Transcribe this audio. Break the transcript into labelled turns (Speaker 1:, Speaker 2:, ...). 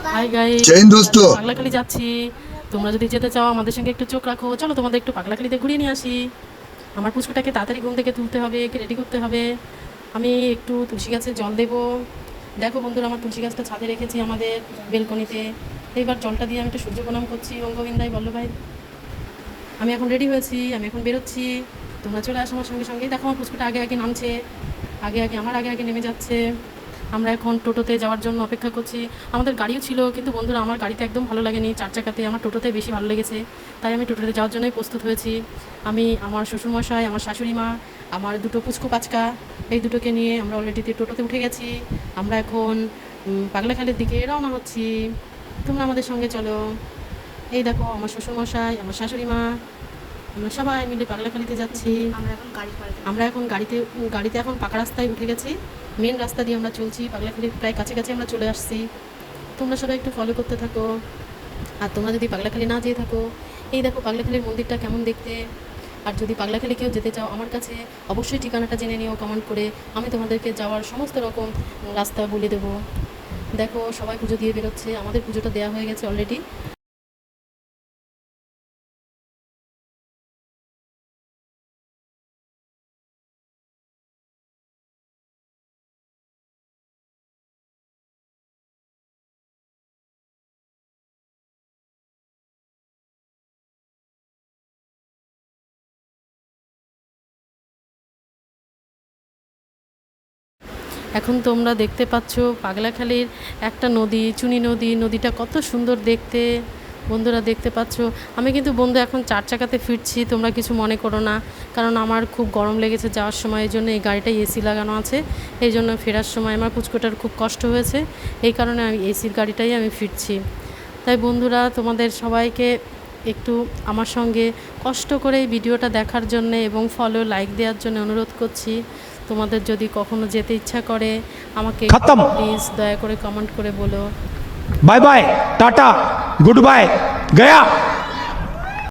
Speaker 1: Hi guys,
Speaker 2: जय हिंद दोस्तों।
Speaker 1: পাগলাখালি যাচ্ছি। তোমরা যদি যেতে চাও আমাদের সঙ্গে একটু চোখ রাখো, চলো তোমাদের একটু পাগলাখালিতে ঘুরিয়ে নিয়ে আসি। আমার পুষ্পটাকে তাড়াতাড়ি ঘুম থেকে তুলতে হবে, একে রেডি করতে হবে। আমি একটু তুলসী গাছে জল দেবো। দেখো বন্ধুরা, আমার তুলসী গাছটা ছাদে রেখেছি আমাদের বেলকনিতে। এইবার জলটা দিয়ে আমি একটু সূর্য প্রণাম করছি। অঙ্গবিন্দাই বল্লভাই, আমি এখন রেডি হয়েছি, আমি এখন বেরোচ্ছি। তোমরা চলে আসো আমার সঙ্গে সঙ্গে। দেখো আমার পুষ্পটা আগে আগে নামছে, আমার আগে আগে নেমে যাচ্ছে। আমরা এখন টোটোতে যাওয়ার জন্য অপেক্ষা করছি। আমাদের গাড়িও ছিল, কিন্তু বন্ধুরা আমার গাড়িতে একদম ভালো লাগেনি, 4 চাকাতে। আমার টোটোতে বেশি ভালো লেগেছে, তাই আমি টোটোতে যাওয়ার জন্যই প্রস্তুত হয়েছি। আমি, আমার শ্বশুরমশাই, আমার শাশুড়ি মা, আমার দুটো পুচকু পাচকা, এই দুটোকে নিয়ে আমরা অলরেডি টোটোতে উঠে গেছি। আমরা এখন পাগলাখালির দিকে রওনা হচ্ছি। তোমরা আমাদের সঙ্গে চলো। এই দেখো আমার শ্বশুরমশাই, আমার শাশুড়ি মা, আমরা সবাই মিলে পাগলাখালিতে যাচ্ছি। আমরা এখন গাড়িতে এখন পাকা রাস্তায় উঠে গেছি। মেন রাস্তা দিয়ে আমরা চলছি, পাগলাখালির প্রায় কাছাকাছি আমরা চলে আসছি। তোমরা সবাই একটু ফলো করতে থাকো। আর তোমরা যদি পাগলাখালি না যেয়ে থাকো, এই দেখো পাগলাখালির মন্দিরটা কেমন দেখতে। আর যদি পাগলাখালি কেউ যেতে চাও আমার কাছে, অবশ্যই ঠিকানাটা জেনে নিও কমেন্ট করে। আমি তোমাদেরকে যাওয়ার সমস্ত রকম রাস্তা বলে দেবো। দেখো সবাই পুজো দিয়ে বেরোচ্ছে, আমাদের পুজোটা দেওয়া হয়ে গেছে অলরেডি। এখন তোমরা দেখতে পাচ্ছ পাগলাখালির একটা নদী, চুনি নদী। নদীটা কত সুন্দর দেখতে, বন্ধুরা দেখতে পাচ্ছ। আমি কিন্তু বন্ধু এখন 4 চাকাতে ফিরছি, তোমরা কিছু মনে করো না, কারণ আমার খুব গরম লেগেছে যাওয়ার সময়। এই জন্য এই গাড়িটায় এসি লাগানো আছে, এই জন্য ফেরার সময় আমার পুচকুটার খুব কষ্ট হয়েছে, এই কারণে আমি এসির গাড়িটাই আমি ফিরছি। তাই বন্ধুরা, তোমাদের সবাইকে একটু আমার সঙ্গে কষ্ট করে এই ভিডিওটা দেখার জন্য এবং ফলো লাইক দেওয়ার জন্য অনুরোধ করছি। তোমাদের যদি কখনো যেতে ইচ্ছা করে আমাকে প্লিজ দয়া করে কমেন্ট করে বলো।
Speaker 3: Bye bye, tata, good bye, गया।